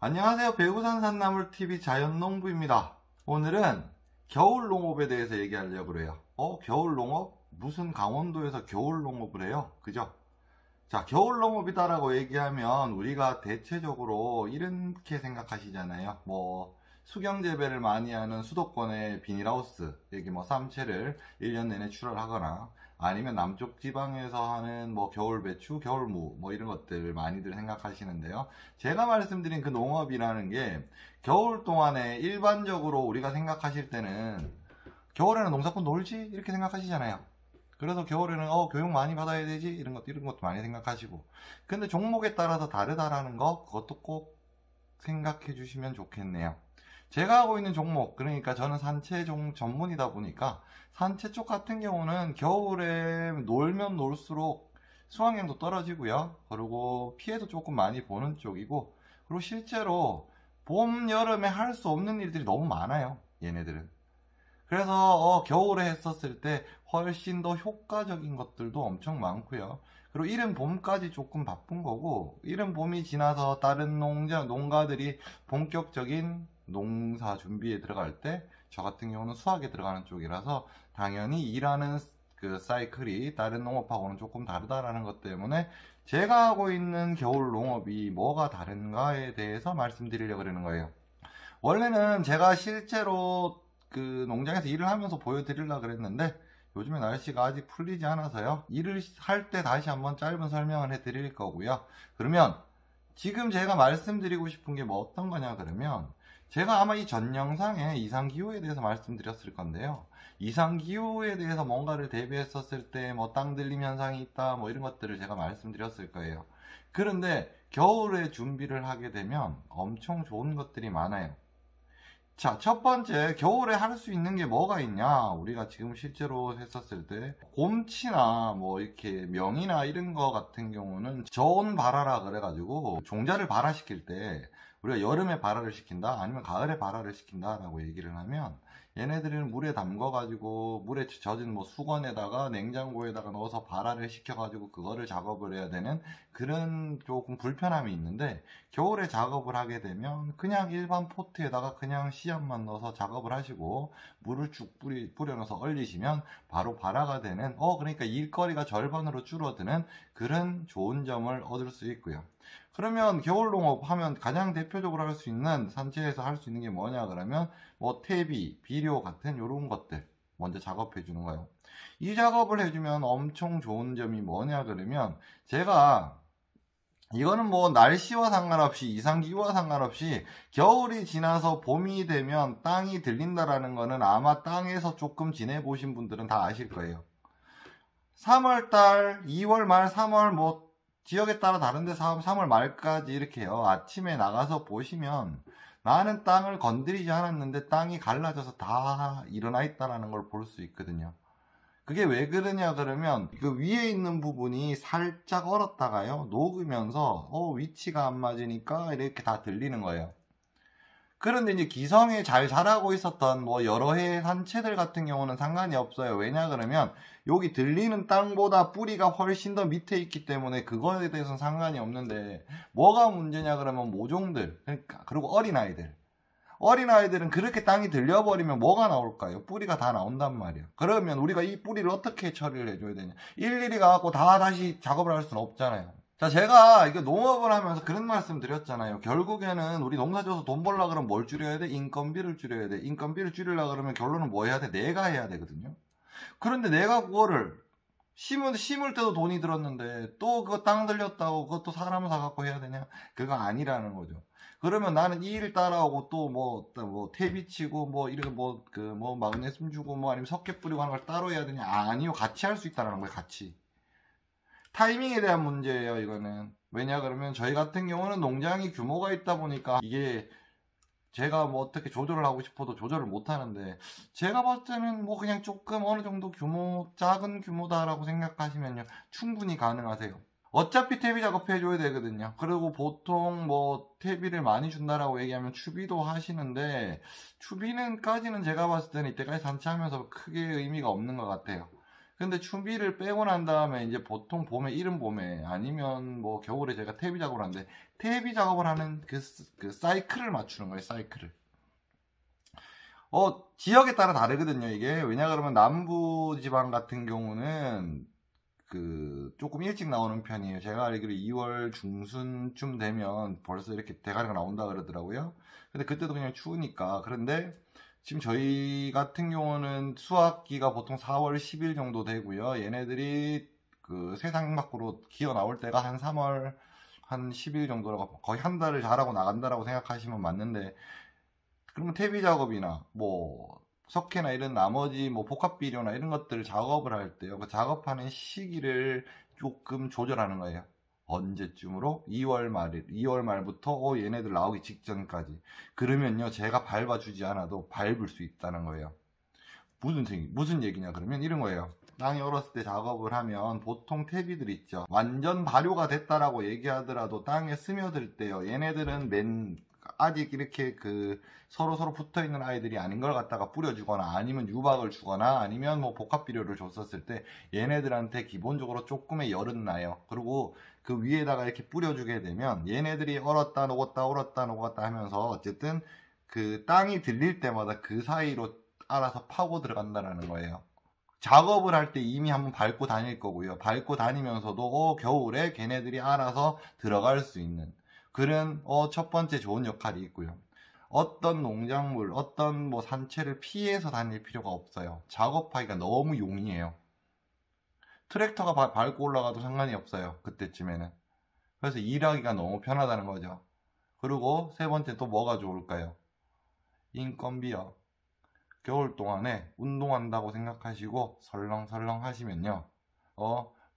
안녕하세요. 배구산 산나물TV 자연농부입니다. 오늘은 겨울농업에 대해서 얘기하려고 그래요. 겨울농업? 무슨 강원도에서 겨울농업을 해요? 그죠? 자, 겨울농업이다라고 얘기하면 우리가 대체적으로 이렇게 생각하시잖아요. 수경재배를 많이 하는 수도권의 비닐하우스, 여기 쌈채를 1년 내내 출하하거나 아니면 남쪽 지방에서 하는 겨울배추, 겨울무 이런 것들 많이들 생각하시는데요. 제가 말씀드린 그 농업이라는 게 겨울 동안에 일반적으로 우리가 생각하실 때는 겨울에는 농사꾼 놀지? 이렇게 생각하시잖아요. 그래서 겨울에는 교육 많이 받아야 되지? 이런 것도 많이 생각하시고. 근데 종목에 따라서 다르다라는 거, 그것도 꼭 생각해 주시면 좋겠네요. 제가 하고 있는 종목, 그러니까 저는 산채 전문이다 보니까 산채 쪽 같은 경우는 겨울에 놀면 놀수록 수확량도 떨어지고요. 그리고 피해도 조금 많이 보는 쪽이고, 그리고 실제로 봄, 여름에 할 수 없는 일들이 너무 많아요. 얘네들은. 그래서 겨울에 했었을 때 훨씬 더 효과적인 것들도 엄청 많고요. 그리고 이른 봄까지 조금 바쁜 거고, 이른 봄이 지나서 다른 농가들이 본격적인 농사 준비에 들어갈 때 저 같은 경우는 수확에 들어가는 쪽이라서 당연히 일하는 그 사이클이 다른 농업하고는 조금 다르다라는 것 때문에 제가 하고 있는 겨울 농업이 뭐가 다른가에 대해서 말씀드리려고 그러는 거예요. 원래는 제가 실제로 그 농장에서 일을 하면서 보여드리려고 그랬는데 요즘에 날씨가 아직 풀리지 않아서요. 일을 할 때 다시 한번 짧은 설명을 해드릴 거고요. 그러면 지금 제가 말씀드리고 싶은 게 어떤 거냐 그러면 제가 아마 이 전 영상에 이상기후에 대해서 말씀드렸을 건데요. 이상기후에 대해서 뭔가를 대비했었을 때 땅 들림 현상이 있다 이런 것들을 제가 말씀드렸을 거예요. 그런데 겨울에 준비를 하게 되면 엄청 좋은 것들이 많아요. 자, 첫 번째, 겨울에 할 수 있는 게 뭐가 있냐? 우리가 지금 실제로 했었을 때, 곰치나 이렇게 명이나 이런 거 같은 경우는 저온 발화라 그래가지고, 종자를 발화시킬 때, 우리가 여름에 발화를 시킨다? 아니면 가을에 발화를 시킨다라고 얘기를 하면, 얘네들은 물에 담궈가지고, 물에 젖은 수건에다가 냉장고에다가 넣어서 발화를 시켜가지고, 그거를 작업을 해야 되는 그런 조금 불편함이 있는데, 겨울에 작업을 하게 되면 그냥 일반 포트에다가 그냥 씨앗만 넣어서 작업을 하시고 물을 쭉 뿌려넣어서 얼리시면 바로 발화가 되는 그러니까 일거리가 절반으로 줄어드는 그런 좋은 점을 얻을 수 있고요. 그러면 겨울농업 하면 가장 대표적으로 할 수 있는 산지에서 할 수 있는 게 뭐냐 그러면 퇴비, 비료 같은 이런 것들 먼저 작업해 주는 거예요. 이 작업을 해주면 엄청 좋은 점이 뭐냐 그러면 제가 이거는 날씨와 상관없이 이상기후와 상관없이 겨울이 지나서 봄이 되면 땅이 들린다라는 거는 아마 땅에서 조금 지내보신 분들은 다 아실 거예요. 3월달, 2월 말, 3월 지역에 따라 다른데 3월 말까지 이렇게요. 아침에 나가서 보시면 나는 땅을 건드리지 않았는데 땅이 갈라져서 다 일어나 있다는 걸 볼 수 있거든요. 그게 왜 그러냐 그러면 그 위에 있는 부분이 살짝 얼었다가요 녹으면서 위치가 안 맞으니까 이렇게 다 들리는 거예요. 그런데 이제 기성에 잘 자라고 있었던 여러 해 산채들 같은 경우는 상관이 없어요. 왜냐 그러면 여기 들리는 땅보다 뿌리가 훨씬 더 밑에 있기 때문에 그거에 대해서는 상관이 없는데 뭐가 문제냐 그러면 모종들, 그러니까 그리고 어린아이들은 그렇게 땅이 들려버리면 뭐가 나올까요? 뿌리가 다 나온단 말이에요. 그러면 우리가 이 뿌리를 어떻게 처리를 해줘야 되냐? 일일이 가갖고 다 다시 작업을 할 수는 없잖아요. 자, 제가 이거 농업을 하면서 그런 말씀 드렸잖아요. 결국에는 우리 농사 져서 돈 벌려고 그러면 뭘 줄여야 돼? 인건비를 줄여야 돼. 인건비를 줄이려고 그러면 결론은 뭐 해야 돼? 내가 해야 되거든요. 그런데 내가 그거를 심을 때도 돈이 들었는데 또 그거 땅 들렸다고 그것도 사람을 사갖고 해야 되냐? 그거 아니라는 거죠. 그러면 나는 이 일 따라오고 또 퇴비 치고 이렇게 마그네슘 주고 아니면 석회 뿌리고 하는 걸 따로 해야 되냐? 아니요. 같이 할 수 있다는 거예요. 같이. 타이밍에 대한 문제예요. 이거는. 왜냐 그러면 저희 같은 경우는 농장이 규모가 있다 보니까 이게 제가 어떻게 조절을 하고 싶어도 조절을 못 하는데 제가 봤을 때는 그냥 조금 어느 정도 작은 규모다라고 생각하시면요 충분히 가능하세요. 어차피 퇴비 작업해줘야 되거든요. 그리고 보통 퇴비를 많이 준다라고 얘기하면 추비도 하시는데 추비는까지는 제가 봤을 때는 이때까지 산채하면서 크게 의미가 없는 것 같아요. 근데 추비를 빼고 난 다음에 이제 보통 봄에, 이른 봄에 아니면 겨울에 제가 퇴비 작업을 하는데 퇴비 작업을 하는 그 사이클을 맞추는 거예요. 사이클을. 지역에 따라 다르거든요, 이게. 왜냐 그러면 남부 지방 같은 경우는 조금 일찍 나오는 편이에요. 제가 알기로 2월 중순쯤 되면 벌써 이렇게 대가리가 나온다 그러더라고요. 근데 그때도 그냥 추우니까. 그런데 지금 저희 같은 경우는 수확기가 보통 4월 10일 정도 되고요. 얘네들이 세상 밖으로 기어 나올 때가 한 3월 한 10일 정도라고, 거의 한 달을 자라고 나간다라고 생각하시면 맞는데, 그러면 퇴비 작업이나 석회나 이런 나머지 복합 비료나 이런 것들을 작업을 할 때요, 그 작업하는 시기를 조금 조절하는 거예요. 언제쯤으로? 2월 말부터 얘네들 나오기 직전까지. 그러면요, 제가 밟아주지 않아도 밟을 수 있다는 거예요. 무슨 얘기냐 그러면 이런 거예요. 땅이 얼었을 때 작업을 하면 보통 퇴비들 있죠, 완전 발효가 됐다라고 얘기하더라도 땅에 스며들 때요, 얘네들은 아직 이렇게 서로 붙어 있는 아이들이 아닌 걸 갖다가 뿌려주거나 아니면 유박을 주거나 아니면 복합 비료를 줬었을 때 얘네들한테 기본적으로 조금의 열은 나요. 그리고 그 위에다가 이렇게 뿌려주게 되면 얘네들이 얼었다 녹았다 하면서 어쨌든 그 땅이 들릴 때마다 그 사이로 알아서 파고 들어간다는 거예요. 작업을 할 때 이미 한번 밟고 다닐 거고요. 밟고 다니면서도 겨울에 걔네들이 알아서 들어갈 수 있는 그런 첫 번째 좋은 역할이 있고요. 어떤 농작물, 어떤 산채를 피해서 다닐 필요가 없어요. 작업하기가 너무 용이해요. 트랙터가 밟고 올라가도 상관이 없어요, 그때쯤에는. 그래서 일하기가 너무 편하다는 거죠. 그리고 세 번째 또 뭐가 좋을까요? 인건비요. 겨울 동안에 운동한다고 생각하시고 설렁설렁 하시면요,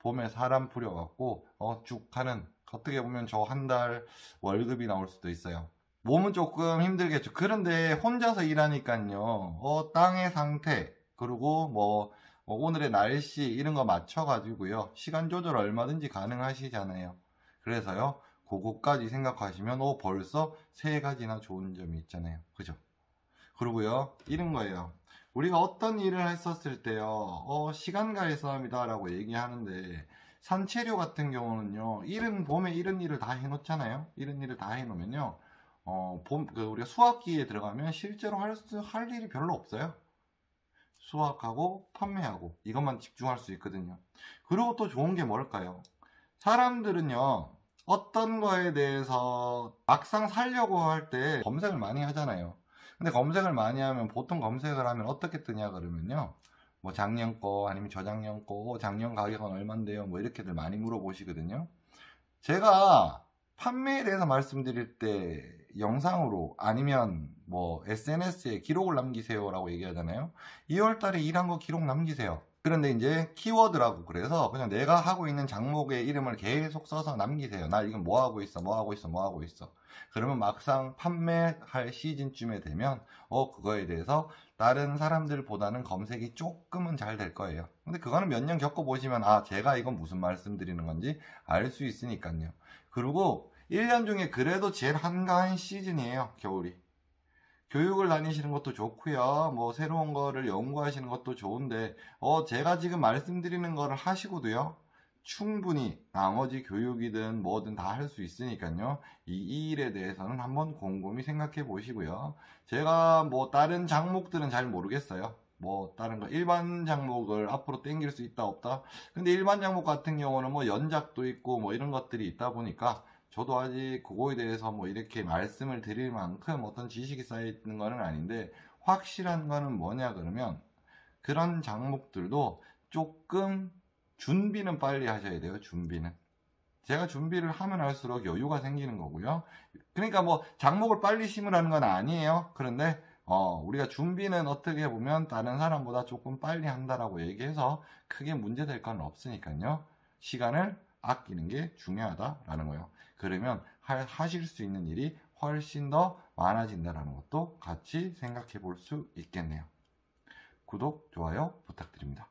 봄에 사람 부려갖고 쭉 하는, 어떻게 보면 저 한 달 월급이 나올 수도 있어요. 몸은 조금 힘들겠죠. 그런데 혼자서 일하니까요, 땅의 상태, 그리고 오늘의 날씨 이런 거 맞춰가지고요, 시간 조절 얼마든지 가능하시잖아요. 그래서요, 그거까지 생각하시면 벌써 3가지나 좋은 점이 있잖아요. 그죠? 그리고요, 이런 거예요. 우리가 어떤 일을 했었을 때요, 시간과의 싸움이다 라고 얘기하는데, 산채류 같은 경우는요, 봄에 이런 일을 다 해놓잖아요. 이런 일을 다 해놓으면요, 우리가 수확기에 들어가면 실제로 할 일이 별로 없어요. 수확하고 판매하고 이것만 집중할 수 있거든요. 그리고 또 좋은 게 뭘까요? 사람들은요, 어떤 거에 대해서 막상 살려고 할 때 검색을 많이 하잖아요. 근데 검색을 많이 하면, 보통 검색을 하면 어떻게 뜨냐 그러면요, 작년 거 아니면 저작년 거, 작년 가격은 얼만데요, 이렇게들 많이 물어보시거든요. 제가 판매에 대해서 말씀드릴 때 영상으로 아니면 SNS에 기록을 남기세요 라고 얘기하잖아요. 2월달에 일한 거 기록 남기세요. 그런데 이제 키워드라고, 그래서 그냥 내가 하고 있는 작목의 이름을 계속 써서 남기세요. 나 이건 뭐 하고 있어. 그러면 막상 판매할 시즌쯤에 되면 그거에 대해서 다른 사람들보다는 검색이 조금은 잘 될 거예요. 근데 그거는 몇 년 겪어보시면 제가 이건 무슨 말씀드리는 건지 알 수 있으니까요. 그리고 1년 중에 그래도 제일 한가한 시즌이에요, 겨울이. 교육을 다니시는 것도 좋고요, 새로운 거를 연구하시는 것도 좋은데, 제가 지금 말씀드리는 거를 하시고도요, 충분히 나머지 교육이든 뭐든 다 할 수 있으니까요, 이 일에 대해서는 한번 곰곰이 생각해 보시고요. 제가 다른 작목들은 잘 모르겠어요. 다른 거 일반 작목을 앞으로 땡길 수 있다 없다. 근데 일반 작목 같은 경우는 연작도 있고 이런 것들이 있다 보니까 저도 아직 그거에 대해서 이렇게 말씀을 드릴 만큼 어떤 지식이 쌓여 있는 거는 아닌데, 확실한 거는 뭐냐 그러면 그런 작목들도 조금 준비는 빨리 하셔야 돼요. 준비는. 제가 준비를 하면 할수록 여유가 생기는 거고요. 그러니까 작목을 빨리 심으라는 건 아니에요. 그런데 우리가 준비는 어떻게 보면 다른 사람보다 조금 빨리 한다라고 얘기해서 크게 문제될 건 없으니까요. 시간을 아끼는 게 중요하다라는 거예요. 그러면 하실 수 있는 일이 훨씬 더 많아진다는 것도 같이 생각해 볼 수 있겠네요. 구독, 좋아요 부탁드립니다.